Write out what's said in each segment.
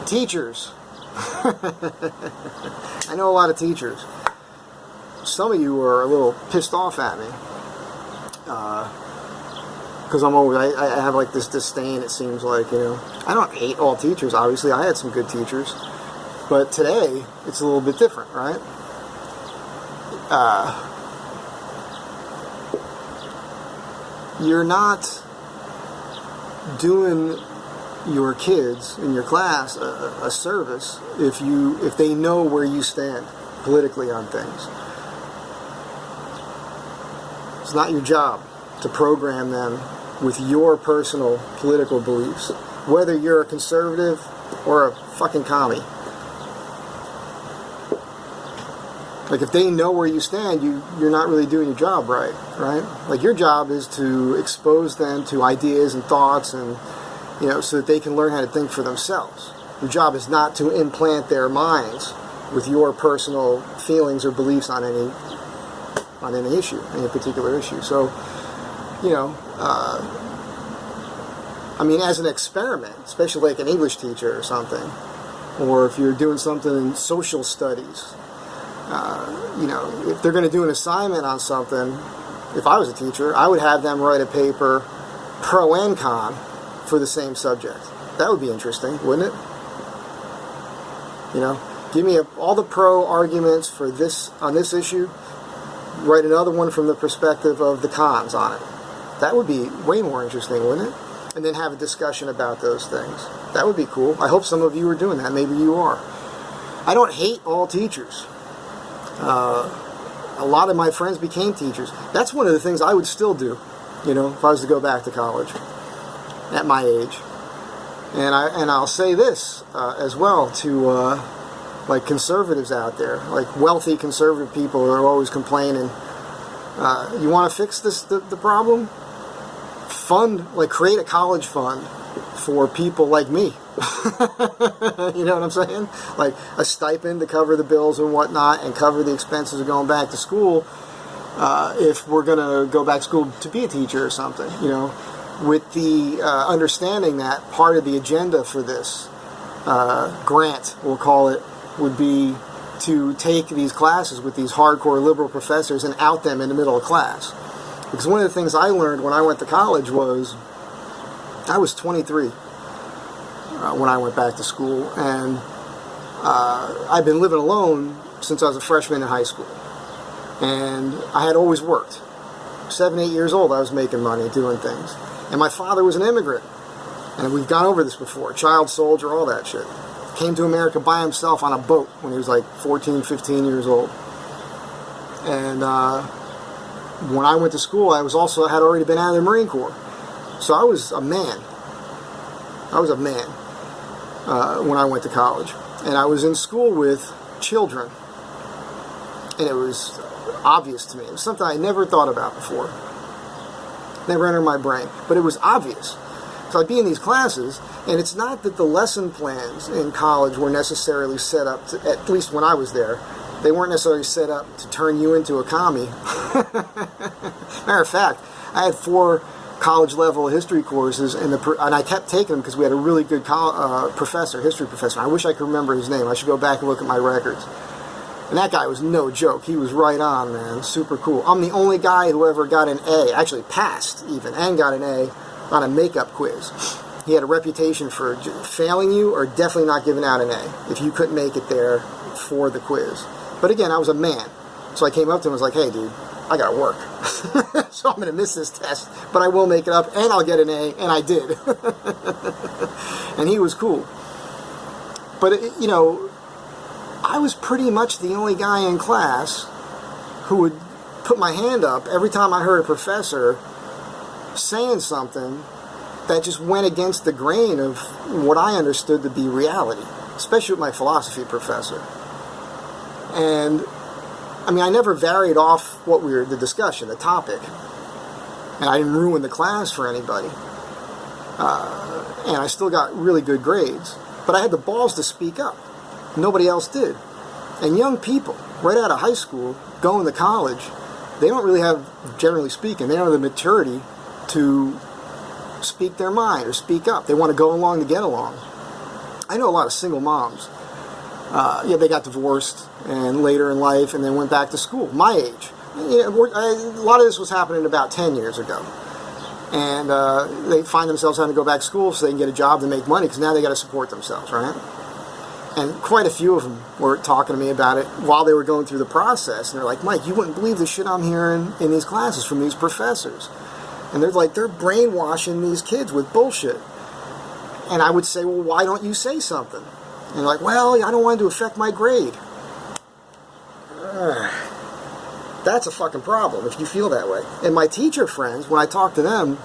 Teachers. I know a lot of teachers. Some of you are a little pissed off at me. Because I have like this disdain, it seems like, you know. I don't hate all teachers, obviously. I had some good teachers. But today, it's a little bit different, right? You're not doing your kids in your class a service if they know where you stand politically on things. It's not your job to program them with your personal political beliefs, whether you're a conservative or a fucking commie. Like, if they know where you stand, you're not really doing your job right? Like, your job is to expose them to ideas and thoughts, and, you know, so that they can learn how to think for themselves. Your job is not to implant their minds with your personal feelings or beliefs on any issue, any particular issue. So, you know, I mean, as an experiment, especially like an English teacher or something, or if you're doing something in social studies, you know, if they're going to do an assignment on something, if I was a teacher, I would have them write a paper pro and con for the same subject. That would be interesting, wouldn't it? You know, give me all the pro arguments for this on this issue, write another one from the perspective of the cons on it. That would be way more interesting, wouldn't it? And then have a discussion about those things. That would be cool. I hope some of you are doing that. Maybe you are. I don't hate all teachers. A lot of my friends became teachers. That's one of the things I would still do, you know, if I was to go back to college at my age. And I'll say this as well to like conservatives out there, like wealthy conservative people who are always complaining. You want to fix the problem? Create a college fund for people like me. You know what I'm saying? Like a stipend to cover the bills and whatnot, and cover the expenses of going back to school if we're going to go back to school to be a teacher or something, you know, with the understanding that part of the agenda for this grant, we'll call it, would be to take these classes with these hardcore liberal professors and out them in the middle of class. Because one of the things I learned when I went to college was I was 23 when I went back to school, and I'd been living alone since I was a freshman in high school. And I had always worked. 7, 8 years old, I was making money doing things. And my father was an immigrant. And we've gone over this before. Child soldier, all that shit. Came to America by himself on a boat when he was like 14, 15 years old. And when I went to school, I had already been out of the Marine Corps. So I was a man. When I went to college. And I was in school with children. And it was obvious to me. It was something I never thought about before. Never entered my brain. But it was obvious. So I'd be in these classes, and it's not that the lesson plans in college were necessarily set up to, at least when I was there, they weren't necessarily set up to turn you into a commie. Matter of fact, I had 4 college-level history courses, and I kept taking them because we had a really good history professor. I wish I could remember his name. I should go back and look at my records. And that guy was no joke. He was right on, man. Super cool. I'm the only guy who ever got an A, actually passed even, and got an A on a makeup quiz. He had a reputation for failing you or definitely not giving out an A if you couldn't make it there for the quiz. But again, I was a man. So I came up to him and was like, hey, dude, I got to work. So I'm going to miss this test, but I will make it up, and I'll get an A, and I did. And he was cool. But, you know, I was pretty much the only guy in class who would put my hand up every time I heard a professor saying something that just went against the grain of what I understood to be reality, especially with my philosophy professor. And I mean, I never varied off the discussion, the topic, and I didn't ruin the class for anybody. And I still got really good grades, but I had the balls to speak up. Nobody else did. And young people, right out of high school, going to college, they don't really have, generally speaking, they don't have the maturity to speak their mind or speak up. They want to go along to get along. I know a lot of single moms. They got divorced and later in life and then went back to school, my age. A lot of this was happening about 10 years ago. And they find themselves having to go back to school so they can get a job to make money because now they got to support themselves, right? And quite a few of them were talking to me about it while they were going through the process. And they're like, Mike, you wouldn't believe the shit I'm hearing in these classes from these professors. And they're like, they're brainwashing these kids with bullshit. And I would say, well, why don't you say something? And they're like, well, I don't want it to affect my grade. That's a fucking problem if you feel that way. And my teacher friends, when I talk to them,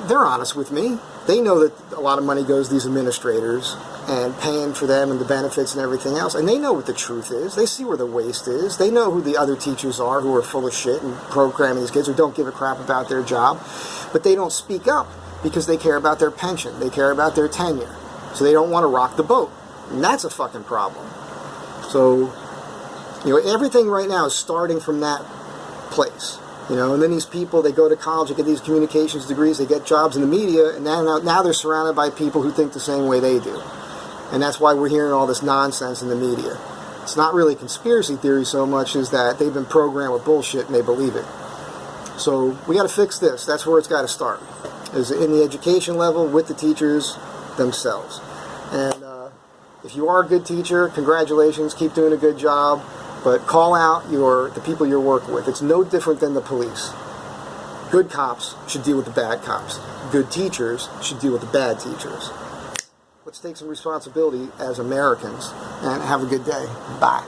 they're honest with me. They know that a lot of money goes to these administrators and paying for them and the benefits and everything else. And they know what the truth is. They see where the waste is. They know who the other teachers are who are full of shit and programming these kids who don't give a crap about their job. But they don't speak up because they care about their pension. They care about their tenure. So they don't want to rock the boat. And that's a fucking problem. So, everything right now is starting from that place. And then these people, they go to college, they get these communications degrees, they get jobs in the media, and now they're surrounded by people who think the same way they do. And that's why we're hearing all this nonsense in the media. It's not really conspiracy theory so much as that they've been programmed with bullshit and they believe it. So we got to fix this. That's where it's got to start, is in the education level with the teachers themselves. And if you are a good teacher, congratulations, keep doing a good job. But call out the people you're working with. It's no different than the police. Good cops should deal with the bad cops. Good teachers should deal with the bad teachers. Let's take some responsibility as Americans and have a good day. Bye.